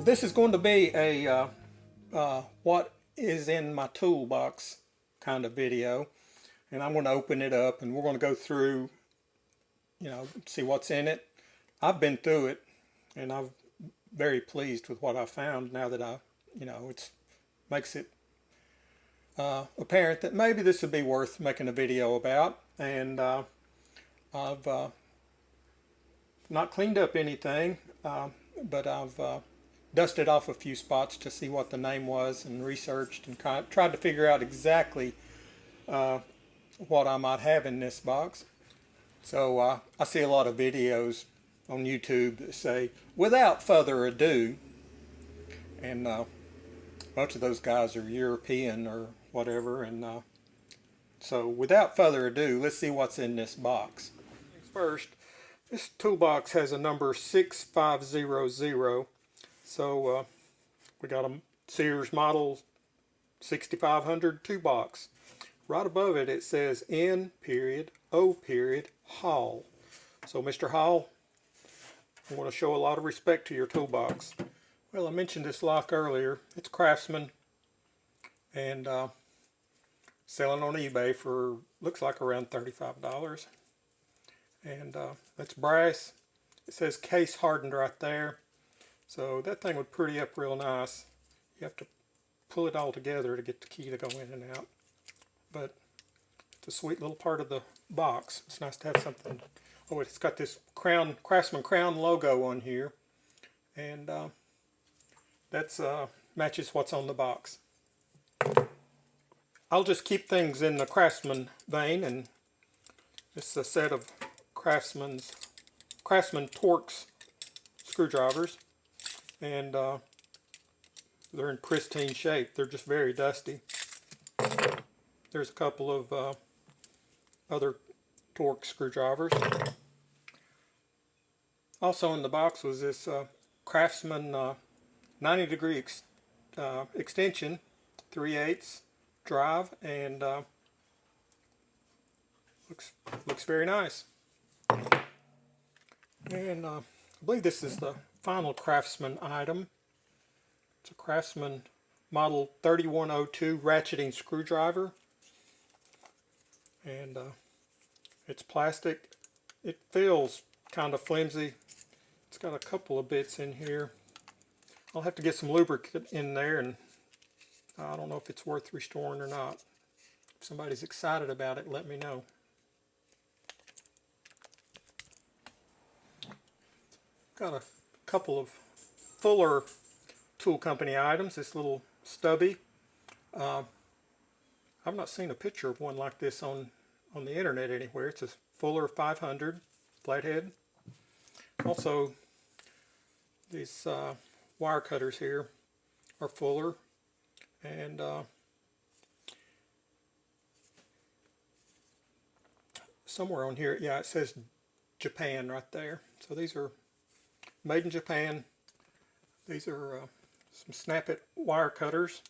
This is going to be a what is in my toolbox kind of video, and I'm going to open it up and we're going to go through, see what's in it. I've been through it and I'm very pleased with what I found. Now that it makes it apparent that maybe this would be worth making a video about. And I've not cleaned up anything, but I've dusted off a few spots to see what the name was and researched and tried to figure out exactly what I might have in this box. So I see a lot of videos on YouTube that say, without further ado, and most of those guys are European or whatever, and so without further ado, let's see what's in this box. First, this toolbox has a number 6500, so we got a Sears model 6500 toolbox. Right above it, it says N period O period Hall. So Mr. Hall, I want to show a lot of respect to your toolbox. Well, I mentioned this lock earlier. It's Craftsman, and selling on eBay for, looks like around $35. And that's brass. It says case hardened right there. So that thing would pretty up real nice. You have to pull it all together to get the key to go in and out. But it's a sweet little part of the box. It's nice to have something. Oh, it's got this Craftsman crown logo on here. And that's matches what's on the box. I'll just keep things in the Craftsman vein, and it's a set of Craftsman Torx screwdrivers, and they're in pristine shape. They're just very dusty. There's a couple of other Torx screwdrivers. Also in the box was this Craftsman 90-degree extension, 3/8 drive, and looks very nice. And I believe this is the final Craftsman item. It's a Craftsman model 3102 ratcheting screwdriver, and it's plastic. It feels kind of flimsy. It's got a couple of bits in here. I'll have to get some lubricant in there, and I don't know if it's worth restoring or not. If somebody's excited about it, let me know. Got a couple of Fuller Tool Company items. This little stubby. I've not seen a picture of one like this on the internet anywhere. It's a Fuller 500 flathead. Also, these wire cutters here are Fuller, and somewhere on here, yeah, it says Japan right there. So these are made in Japan. These are some snap-it wire cutters,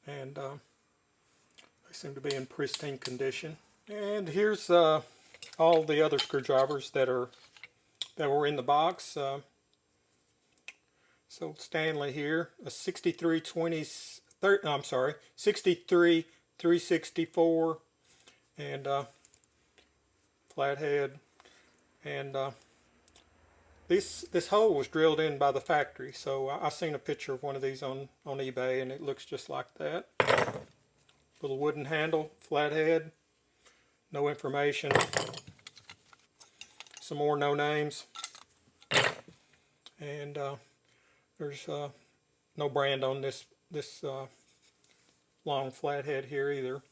and they seem to be in pristine condition. And here's all the other screwdrivers that were in the box. So Stanley here, a 63-364, and flathead, and this hole was drilled in by the factory. So I seen a picture of one of these on eBay, and it looks just like that. Little wooden handle, flathead, no information. Some more no names, and there's no brand on this long flathead here either,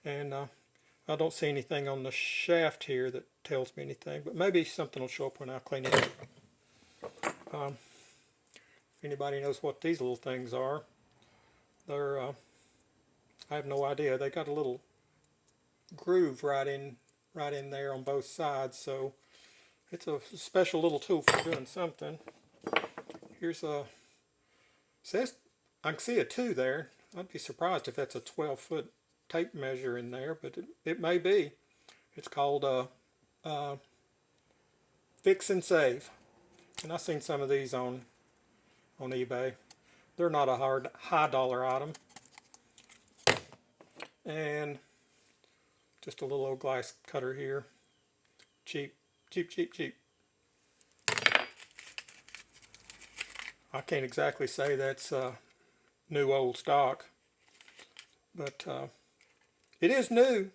and I don't see anything on the shaft here that tells me anything, but maybe something will show up when I clean it up. If anybody knows what these little things are, they're I have no idea. They got a little groove right in there on both sides, so it's a special little tool for doing something. Here's says, I can see a 2 there. I'd be surprised if that's a 12-foot tape measure in there, but it may be. It's called Fix and Save, and I've seen some of these on eBay. they're not a high dollar item. And just a little old glass cutter here. Cheap, cheap, cheap, cheap. I can't exactly say that's new old stock, but it is new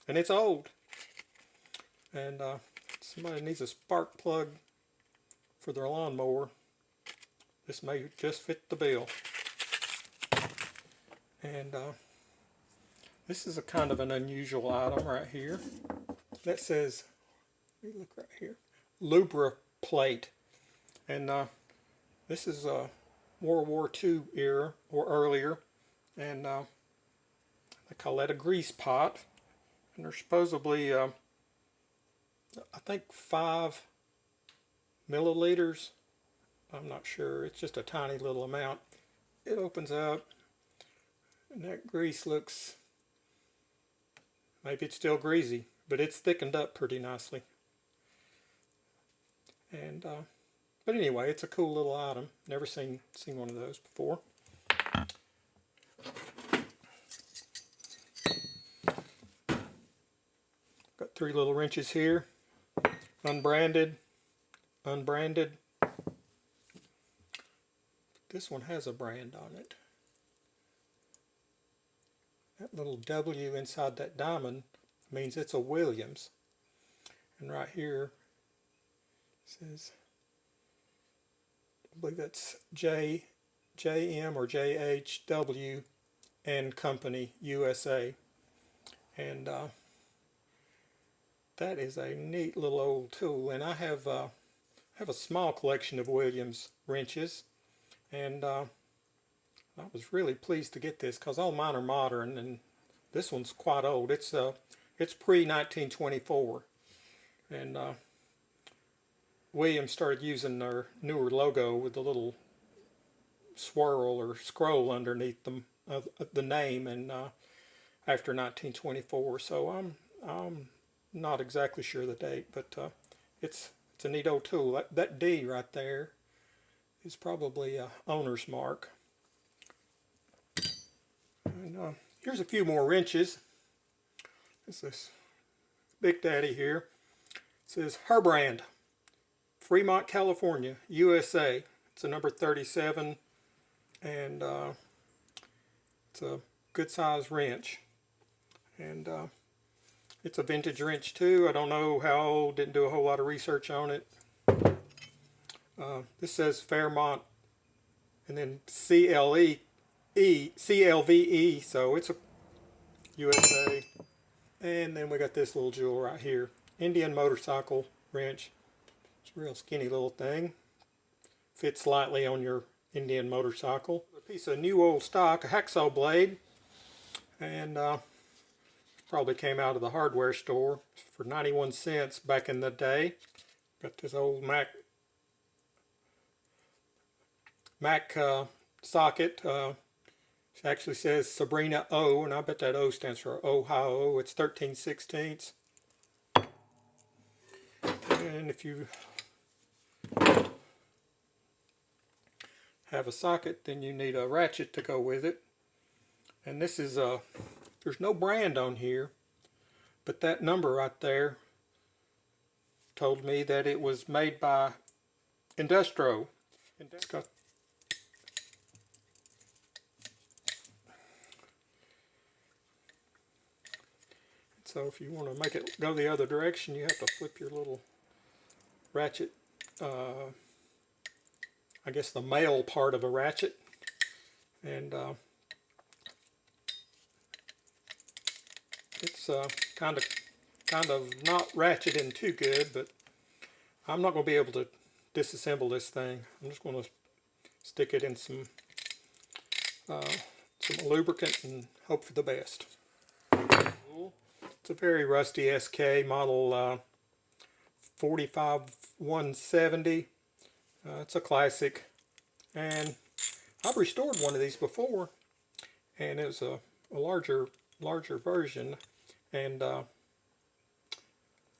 and it's old. And somebody needs a spark plug for their lawnmower. This may just fit the bill. And this is a kind of an unusual item right here. That says, let me look right here, Lubriplate. And this is World War II era or earlier. And they call that a grease pot. And they're supposedly, I think 5 milliliters. I'm not sure. It's just a tiny little amount. It opens up. And that grease looks, maybe it's still greasy, but it's thickened up pretty nicely. And but anyway, it's a cool little item. Never seen one of those before. Got 3 little wrenches here, unbranded, unbranded. This one has a brand on it. That little W inside that diamond means it's a Williams. And right here says, I believe that's JM or JHW and Company USA. And that is a neat little old tool. And I have a small collection of Williams wrenches. And I was really pleased to get this because all mine are modern, and this one's quite old. It's pre-1924, and Williams started using their newer logo with the little swirl or scroll underneath them of the name, and after 1924. So I'm not exactly sure the date, but it's a neat old tool. That D right there is probably a owner's mark. And here's a few more wrenches. This is Big Daddy here. It says Herbrand, Fremont, California, USA. It's a number 37, and it's a good size wrench. And it's a vintage wrench too. I don't know how old, didn't do a whole lot of research on it. This says Fairmont and then CLVE, so it's a USA. And then we got this little jewel right here, Indian motorcycle wrench. It's a real skinny little thing. Fits slightly on your Indian motorcycle. A piece of new old stock, a hacksaw blade, and probably came out of the hardware store for 91 cents back in the day. Got this old Mac socket. It actually says Sabrina O, and I bet that O stands for Ohio. It's 13/16. And if you have a socket, then you need a ratchet to go with it. And this is there's no brand on here, but that number right there told me that it was made by Indestro. It's got so if you want to make it go the other direction, you have to flip your little ratchet, I guess the male part of a ratchet, and it's kind of not ratcheting too good, but I'm not going to be able to disassemble this thing. I'm just going to stick it in some lubricant and hope for the best. It's a very rusty SK model 45170. It's a classic, and I've restored one of these before, and it was a larger version. And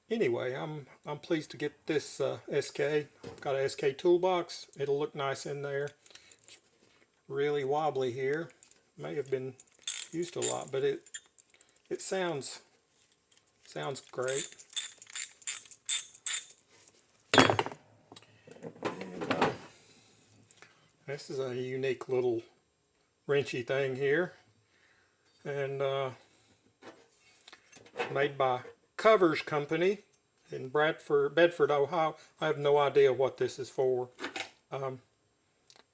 anyway, I'm pleased to get this SK. I've got a SK Toolbox. It'll look nice in there. really wobbly here. May have been used a lot, but it sounds great. And, this is a unique little wrenchy thing here, and made by Covers Company in Bedford, Ohio. I have no idea what this is for.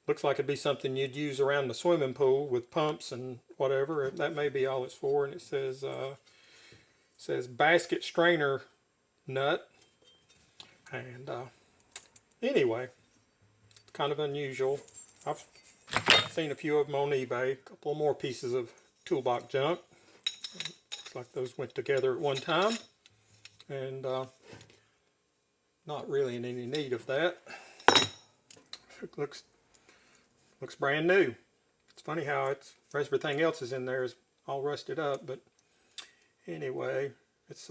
Looks like it'd be something you'd use around the swimming pool with pumps and whatever. That may be all it's for. And it says basket strainer nut. And anyway, it's kind of unusual. I've seen a few of them on eBay. A couple more pieces of toolbox junk. Looks like those went together at one time. And not really in any need of that. It looks brand new. It's funny how everything else is in there is all rusted up, but anyway, it's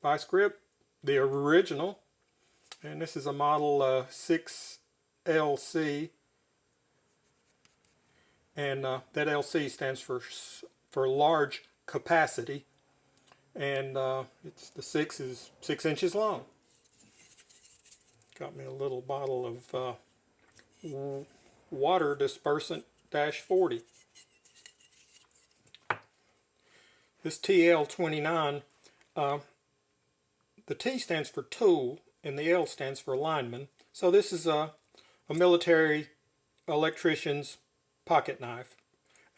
vice grip, the original, and this is a model 6LC, and that LC stands for large capacity, and it's the 6 is 6 inches long. Got me a little bottle of water dispersant -40. This TL-29, the T stands for tool and the L stands for lineman. So this is a military electrician's pocket knife,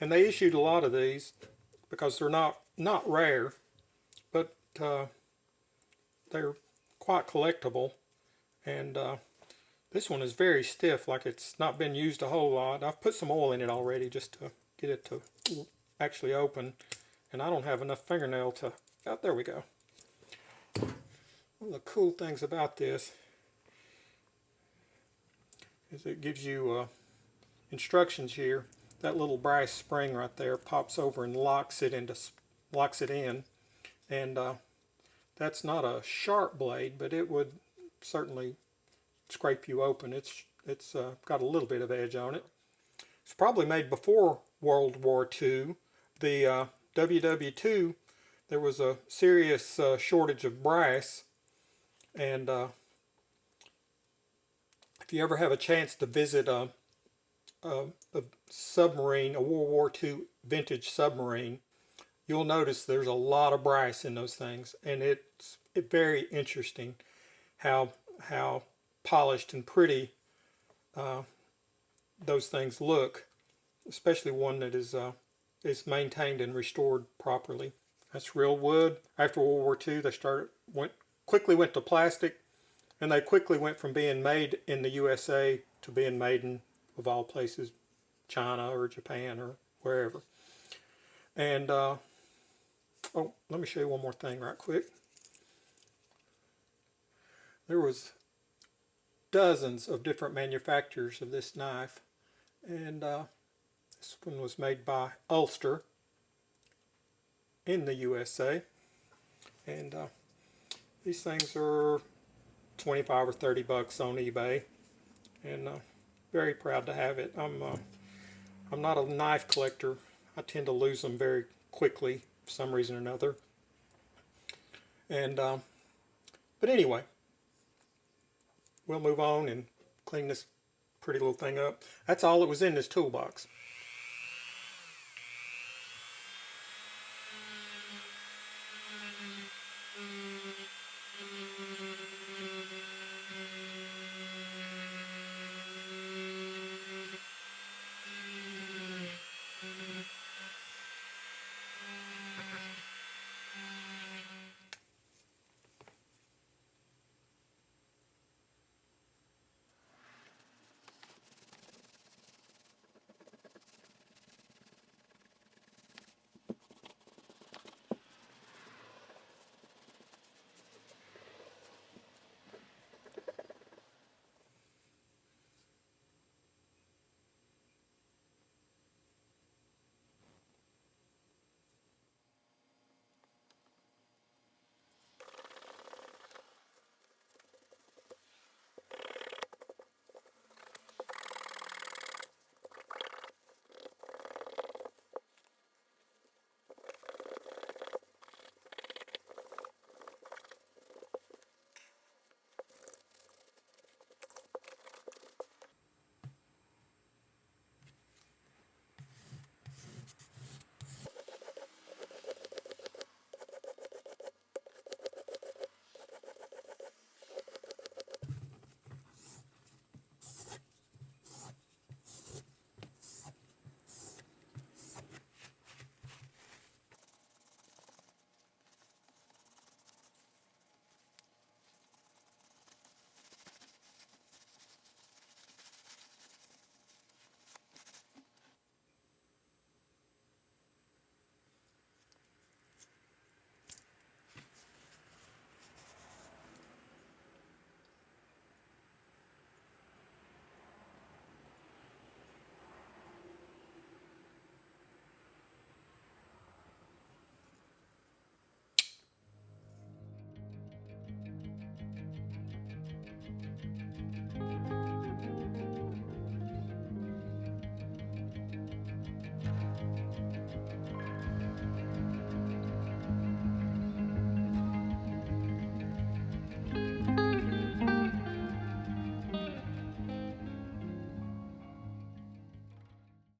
and they issued a lot of these because they're not rare, but they're quite collectible. And this one is very stiff, like it's not been used a whole lot. I've put some oil in it already just to get it to actually open. And I don't have enough fingernail to... Oh, there we go. One of the cool things about this is it gives you instructions here. That little brass spring right there pops over and locks it in. And that's not a sharp blade, but it would certainly scrape you open. It's got a little bit of edge on it. It's probably made before World War II. The WWII, there was a serious shortage of brass, and if you ever have a chance to visit a submarine, a World War II vintage submarine, you'll notice there's a lot of brass in those things, and it's very interesting how polished and pretty those things look, especially one that is maintained and restored properly. That's real wood. After World War II, they quickly went to plastic, and they quickly went from being made in the USA to being made in, of all places, China or Japan or wherever. And oh, let me show you one more thing right quick. There was dozens of different manufacturers of this knife, and this one was made by Ulster in the USA, and these things are 25 or 30 bucks on eBay, and very proud to have it. I'm not a knife collector. I tend to lose them very quickly for some reason or another, and but anyway, we'll move on and clean this pretty little thing up. That's all that was in this toolbox.